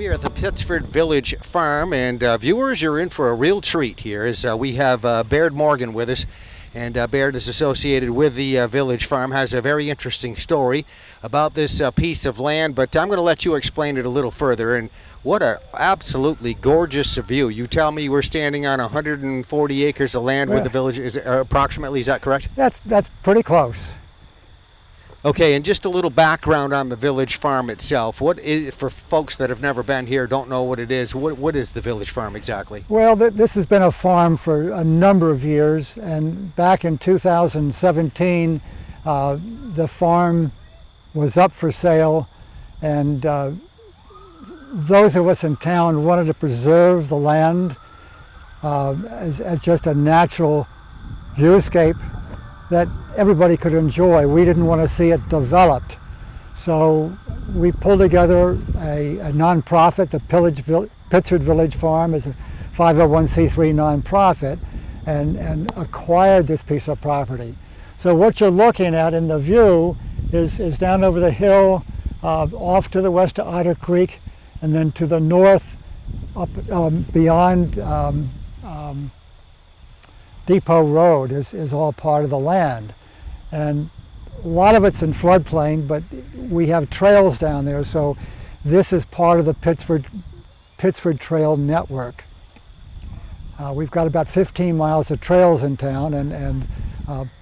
here at the Pittsford Village Farm, and viewers, you're in for a real treat here as we have Baird Morgan with us. And Baird is associated with the Village Farm, has a very interesting story about this piece of land, but I'm going to let you explain it a little further. And what an absolutely gorgeous view. You tell me we're standing on 140 acres of land with the village, approximately, is that correct? That's pretty close. Okay, and just a little background on the Village Farm itself. What is, for folks that have never been here, don't know what it is, what is the Village Farm exactly? Well, this has been a farm for a number of years, and back in 2017, the farm was up for sale, and those of us in town wanted to preserve the land as just a natural viewscape that everybody could enjoy. We didn't want to see it developed. So we pulled together a nonprofit. The Pittsford Village Farm is a 501c3 nonprofit and acquired this piece of property. So what you're looking at in the view is down over the hill, off to the west of Otter Creek, and then to the north, up beyond Depot Road is all part of the land. And a lot of it's in floodplain, but we have trails down there, so this is part of the Pittsford Trail Network. We've got about 15 miles of trails in town, and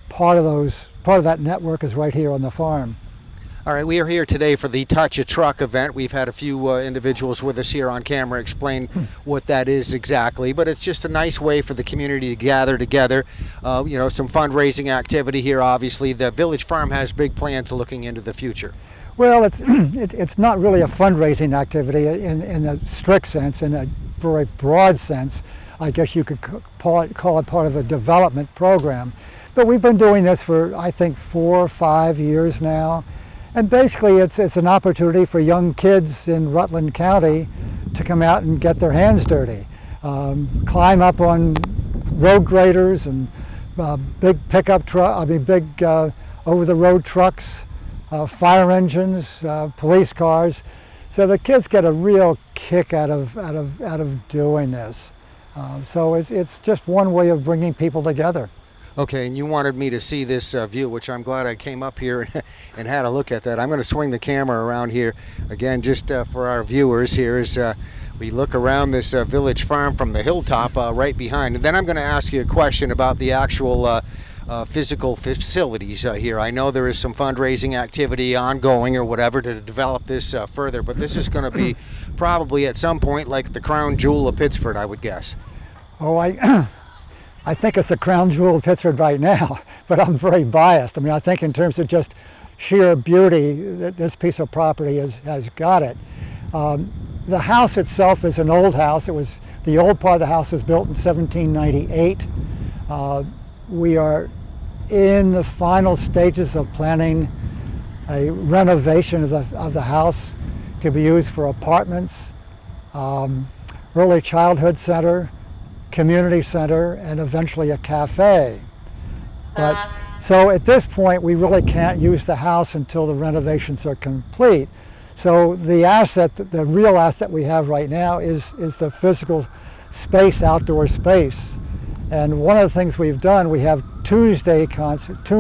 part of that network is right here on the farm. All right, we are here today for the Touch a Truck event. We've had a few individuals with us here on camera explain what that is exactly, but it's just a nice way for the community to gather together. You know, some fundraising activity here, obviously. The Village Farm has big plans looking into the future. Well, it's not really a fundraising activity in a strict sense. In a very broad sense, I guess you could call it part of a development program. But we've been doing this for, I think, 4 or 5 years now. And basically it's an opportunity for young kids in Rutland County to come out and get their hands dirty. Climb up on road graders and big pickup truck, big over-the-road trucks, fire engines, police cars. So the kids get a real kick out of doing this. So it's just one way of bringing people together. Okay, and you wanted me to see this view, which I'm glad I came up here and had a look at that. I'm going to swing the camera around here again, just for our viewers here, as we look around this Village Farm from the hilltop right behind. And then I'm going to ask you a question about the actual physical facilities here. I know there is some fundraising activity ongoing or whatever to develop this further, but this is going to be probably at some point like the crown jewel of Pittsford, I would guess. Oh, I think it's the crown jewel of Pittsford right now, but I'm very biased. I mean, I think in terms of just sheer beauty, this piece of property has got it. The house itself is an old house. The old part of the house was built in 1798. We are in the final stages of planning a renovation of the house to be used for apartments, early childhood center, community center, and eventually a cafe. But so at this point we really can't use the house until the renovations are complete. So the real asset we have right now is the physical space, outdoor space. And one of the things we've done, we have Tuesday concerts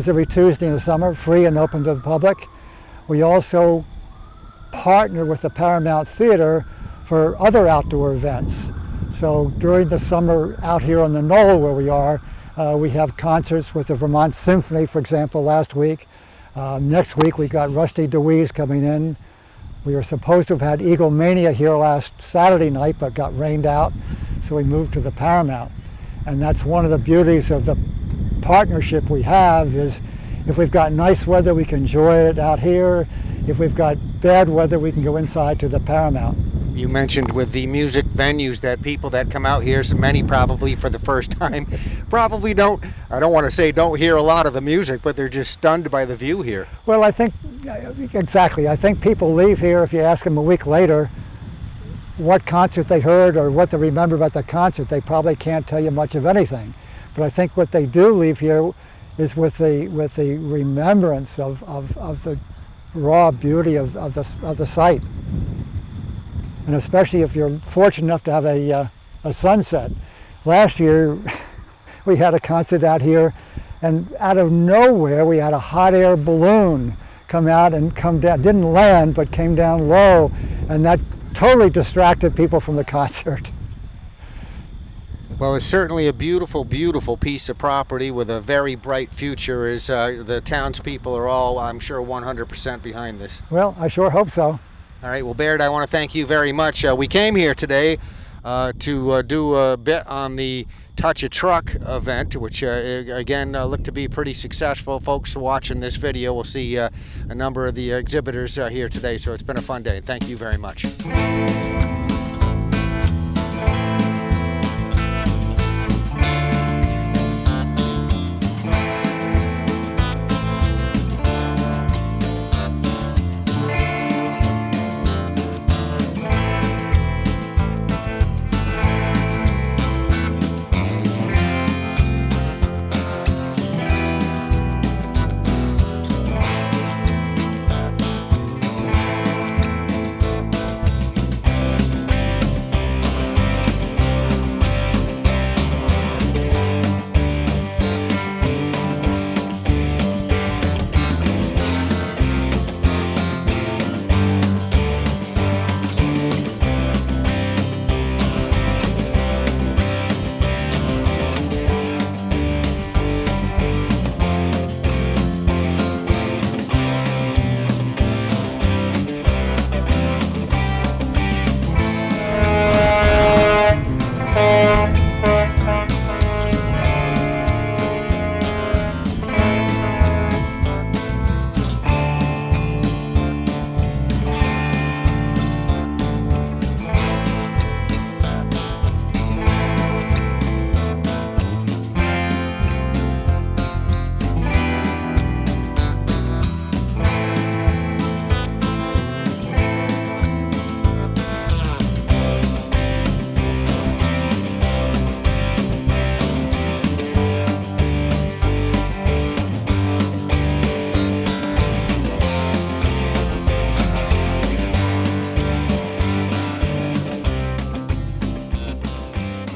every Tuesday in the summer, free and open to the public. We also partner with the Paramount Theater for other outdoor events. So during the summer out here on the knoll where we are, we have concerts with the Vermont Symphony, for example, last week. Next week we got Rusty DeWeese coming in. We were supposed to have had Eagle Mania here last Saturday night, but got rained out, so we moved to the Paramount. And that's one of the beauties of the partnership we have, is if we've got nice weather, we can enjoy it out here. If we've got bad weather, we can go inside to the Paramount. You mentioned with the music venues that people that come out here, so many probably for the first time, probably don't want to say don't hear a lot of the music, but they're just stunned by the view here. Well, I think, exactly. I think people leave here, if you ask them a week later what concert they heard or what they remember about the concert, they probably can't tell you much of anything. But I think what they do leave here is with the remembrance of the raw beauty of the site. and especially if you're fortunate enough to have a sunset. Last year, we had a concert out here, and out of nowhere, we had a hot air balloon come out and come down. Didn't land, but came down low, and that totally distracted people from the concert. Well, it's certainly a beautiful, beautiful piece of property with a very bright future. As the townspeople are all, I'm sure, 100% behind this. Well, I sure hope so. All right. Well, Baird, I want to thank you very much. We came here today to do a bit on the Touch a Truck event, which again looked to be pretty successful. Folks watching this video will see a number of the exhibitors here today, so it's been a fun day. Thank you very much.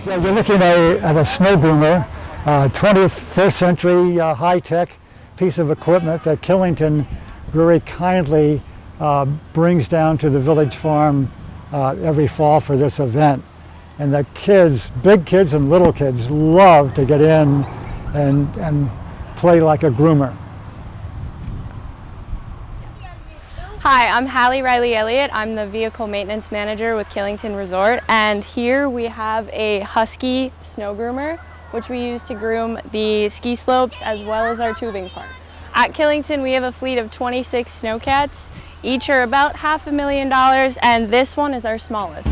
Yeah, you're looking at a snow groomer, 21st century high-tech piece of equipment that Killington very kindly brings down to the village farm every fall for this event. And the kids, big kids and little kids, love to get in and play like a groomer. Hi, I'm Hallie Riley Elliott. I'm the Vehicle Maintenance Manager with Killington Resort, and here we have a Husky snow groomer, which we use to groom the ski slopes as well as our tubing park. At Killington, we have a fleet of 26 snowcats. Each are about $500,000, and this one is our smallest.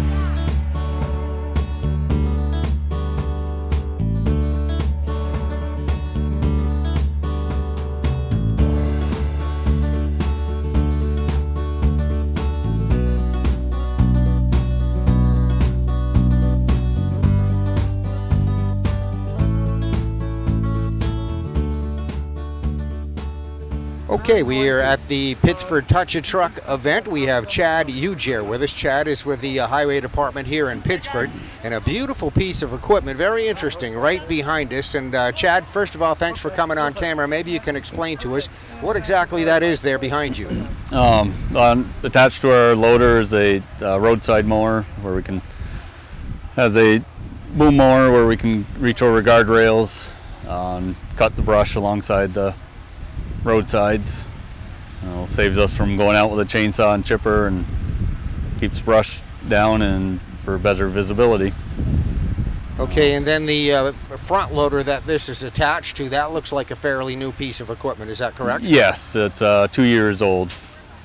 Okay, we are at the Pittsford Touch a Truck event. We have Chad Ujier with us. Chad is with the Highway Department here in Pittsford, and a beautiful piece of equipment, very interesting, right behind us. And Chad, first of all, thanks for coming on camera. Maybe you can explain to us what exactly that is there behind you. Attached to our loader is a roadside mower where we can, has a boom mower where we can reach over guardrails, cut the brush alongside the roadsides. Saves us from going out with a chainsaw and chipper, and keeps brush down and for better visibility. Okay, and then the front loader that this is attached to, that looks like a fairly new piece of equipment. Is that correct? Yes, it's 2 years old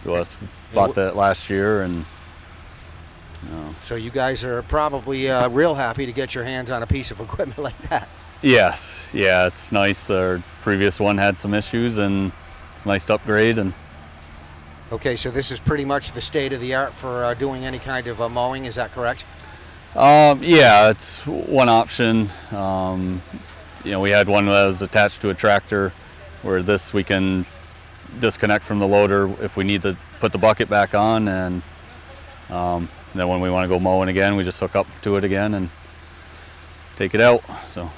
to us. Bought that last year, and so you guys are probably real happy to get your hands on a piece of equipment like that. yes, yeah, it's nice. Our previous one had some issues, and it's nice to upgrade. And okay, so this is pretty much the state of the art for doing any kind of mowing. Is that correct? Yeah, it's one option. We had one that was attached to a tractor, where this we can disconnect from the loader if we need to put the bucket back on, and And then when we want to go mowing again, we just hook up to it again and take it out. So.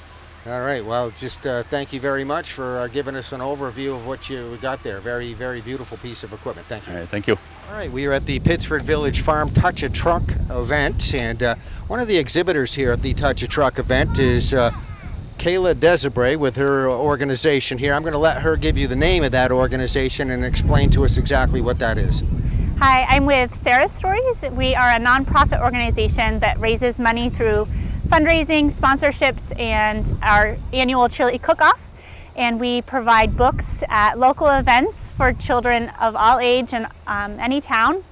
All right. Well, just thank you very much for giving us an overview of what you got there. Very, very beautiful piece of equipment. Thank you. All right. Thank you. All right. We are at the Pittsford Village Farm Touch a Truck event, and one of the exhibitors here at the Touch a Truck event is Kayla Desibray with her organization here. I'm going to let her give you the name of that organization and explain to us exactly what that is. Hi, I'm with Sarah's Stories. We are a nonprofit organization that raises money through fundraising, sponsorships, and our annual chili cook-off. And we provide books at local events for children of all age and any town.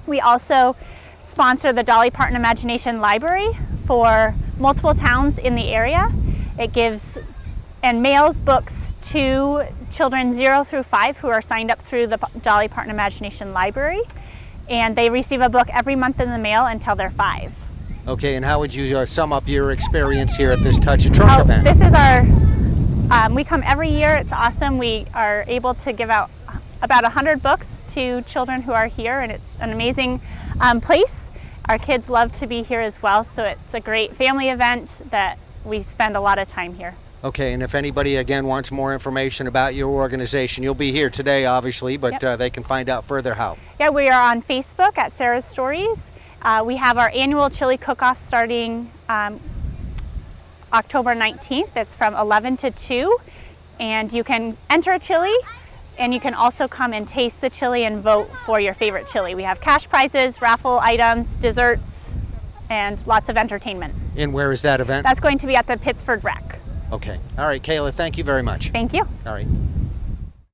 We also sponsor the Dolly Parton Imagination Library for multiple towns in the area. It gives and mails books to children 0 through 5 who are signed up through the Dolly Parton Imagination Library. And they receive a book every month in the mail until they're 5. Okay, and how would you sum up your experience here at this Touch a Truck event? This is our, we come every year. It's awesome. We are able to give out about 100 books to children who are here, and it's an amazing place. Our kids love to be here as well, so it's a great family event that we spend a lot of time here. Okay, and if anybody again wants more information about your organization, you'll be here today obviously, but they can find out further how. Yeah, we are on Facebook at Sarah's Stories. We have our annual chili cook-off starting October 19th. It's from 11 to 2, and you can enter a chili, and you can also come and taste the chili and vote for your favorite chili. We have cash prizes, raffle items, desserts, and lots of entertainment. And where is that event? That's going to be at the Pittsford Rec. Okay. All right, Kayla, thank you very much. Thank you. All right.